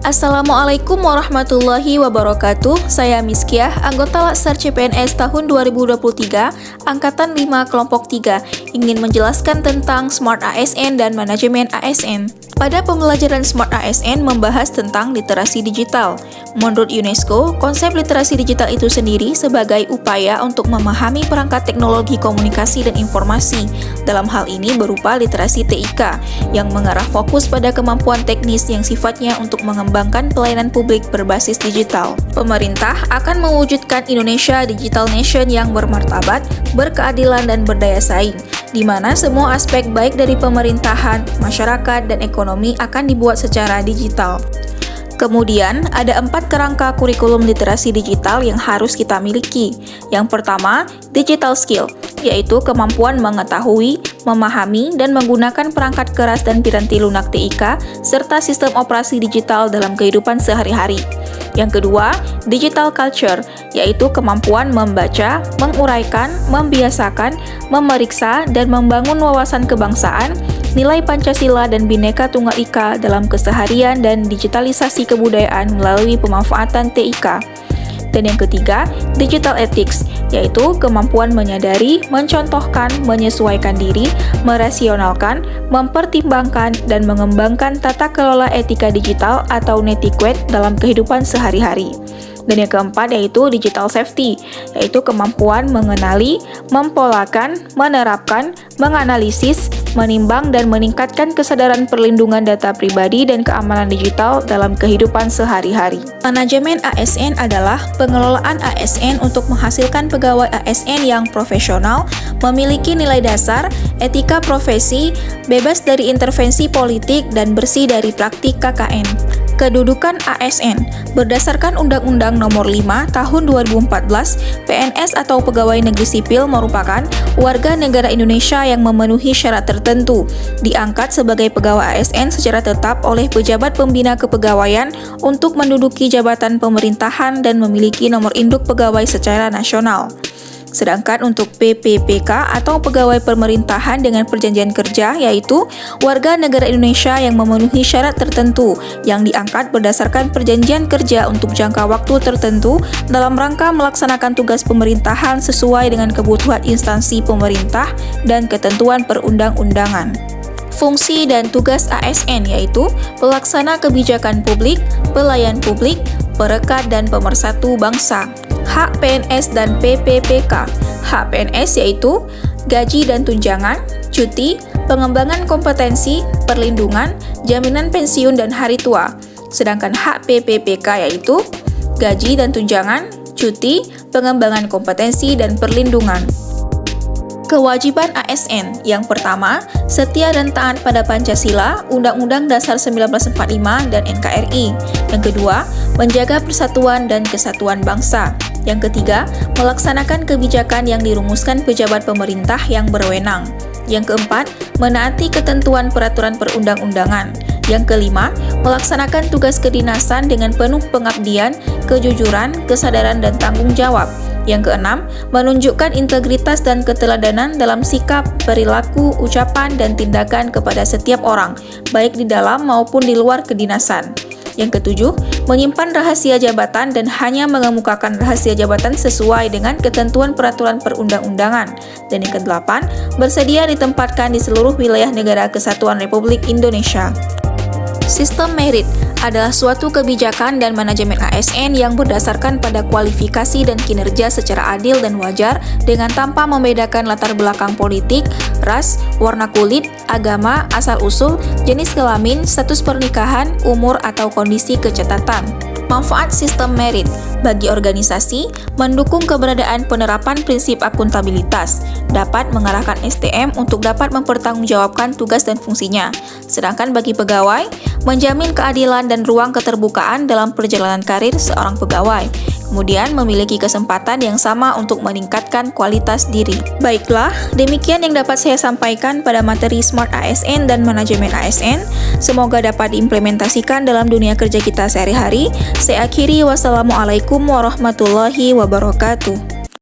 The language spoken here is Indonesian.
Assalamualaikum warahmatullahi wabarakatuh. Saya Miskiah, anggota Laksar CPNS tahun 2023, Angkatan 5 Kelompok 3, ingin menjelaskan tentang Smart ASN dan Manajemen ASN. Pada pembelajaran Smart ASN membahas tentang literasi digital. Menurut UNESCO, konsep literasi digital itu sendiri sebagai upaya untuk memahami perangkat teknologi komunikasi dan informasi. Dalam hal ini berupa literasi TIK, yang mengarah fokus pada kemampuan teknis yang sifatnya untuk mengembangkan pelayanan publik berbasis digital. Pemerintah akan mewujudkan Indonesia Digital Nation yang bermartabat, berkeadilan dan berdaya saing, di mana semua aspek baik dari pemerintahan, masyarakat, dan ekonomi akan dibuat secara digital. Kemudian, ada 4 kerangka kurikulum literasi digital yang harus kita miliki. Yang pertama, digital skill, yaitu kemampuan mengetahui, memahami, dan menggunakan perangkat keras dan piranti lunak TIK, serta sistem operasi digital dalam kehidupan sehari-hari. Yang kedua, digital culture, yaitu kemampuan membaca, menguraikan, membiasakan, memeriksa, dan membangun wawasan kebangsaan, nilai Pancasila dan Bhinneka Tunggal Ika dalam keseharian dan digitalisasi kebudayaan melalui pemanfaatan TIK. Dan yang ketiga, digital ethics, yaitu kemampuan menyadari, mencontohkan, menyesuaikan diri, merasionalkan, mempertimbangkan, dan mengembangkan tata kelola etika digital atau netiquette dalam kehidupan sehari-hari. Dan yang keempat yaitu digital safety, yaitu kemampuan mengenali, mempolakan, menerapkan, menganalisis, menimbang, dan meningkatkan kesadaran perlindungan data pribadi dan keamanan digital dalam kehidupan sehari-hari. Manajemen ASN adalah pengelolaan ASN untuk menghasilkan pegawai ASN yang profesional, memiliki nilai dasar, etika profesi, bebas dari intervensi politik, dan bersih dari praktik KKN. Kedudukan ASN berdasarkan Undang-Undang Nomor 5 Tahun 2014, PNS atau pegawai negeri sipil merupakan warga negara Indonesia yang memenuhi syarat tertentu, diangkat sebagai pegawai ASN secara tetap oleh pejabat pembina kepegawaian untuk menduduki jabatan pemerintahan dan memiliki nomor induk pegawai secara nasional. Sedangkan untuk PPPK atau pegawai pemerintahan dengan perjanjian kerja yaitu warga negara Indonesia yang memenuhi syarat tertentu yang diangkat berdasarkan perjanjian kerja untuk jangka waktu tertentu dalam rangka melaksanakan tugas pemerintahan sesuai dengan kebutuhan instansi pemerintah dan ketentuan perundang-undangan. Fungsi dan tugas ASN yaitu pelaksana kebijakan publik, pelayan publik, perekat dan pemersatu bangsa. Hak PNS dan PPPK. Hak PNS yaitu gaji dan tunjangan, cuti, pengembangan kompetensi, perlindungan, jaminan pensiun dan hari tua. Sedangkan hak PPPK yaitu gaji dan tunjangan, cuti, pengembangan kompetensi dan perlindungan. Kewajiban ASN yang pertama, setia dan taat pada Pancasila, Undang-Undang Dasar 1945 dan NKRI. Yang kedua, menjaga persatuan dan kesatuan bangsa. Yang ketiga, melaksanakan kebijakan yang dirumuskan pejabat pemerintah yang berwenang. Yang keempat, menaati ketentuan peraturan perundang-undangan. Yang kelima, melaksanakan tugas kedinasan dengan penuh pengabdian, kejujuran, kesadaran, dan tanggung jawab. Yang keenam, menunjukkan integritas dan keteladanan dalam sikap, perilaku, ucapan, dan tindakan kepada setiap orang, baik di dalam maupun di luar kedinasan. Yang ketujuh, menyimpan rahasia jabatan dan hanya mengemukakan rahasia jabatan sesuai dengan ketentuan peraturan perundang-undangan. Dan yang kedelapan, bersedia ditempatkan di seluruh wilayah Negara Kesatuan Republik Indonesia. Sistem merit adalah suatu kebijakan dan manajemen ASN yang berdasarkan pada kualifikasi dan kinerja secara adil dan wajar dengan tanpa membedakan latar belakang politik, ras, warna kulit, agama, asal-usul, jenis kelamin, status pernikahan, umur, atau kondisi kecatatan. Manfaat sistem merit bagi organisasi mendukung keberadaan penerapan prinsip akuntabilitas, dapat mengarahkan SDM untuk dapat mempertanggungjawabkan tugas dan fungsinya. Sedangkan bagi pegawai, menjamin keadilan dan ruang keterbukaan dalam perjalanan karir seorang pegawai. Kemudian memiliki kesempatan yang sama untuk meningkatkan kualitas diri. Baiklah, demikian yang dapat saya sampaikan pada materi Smart ASN dan Manajemen ASN. Semoga dapat diimplementasikan dalam dunia kerja kita sehari-hari. Saya akhiri, wassalamualaikum warahmatullahi wabarakatuh.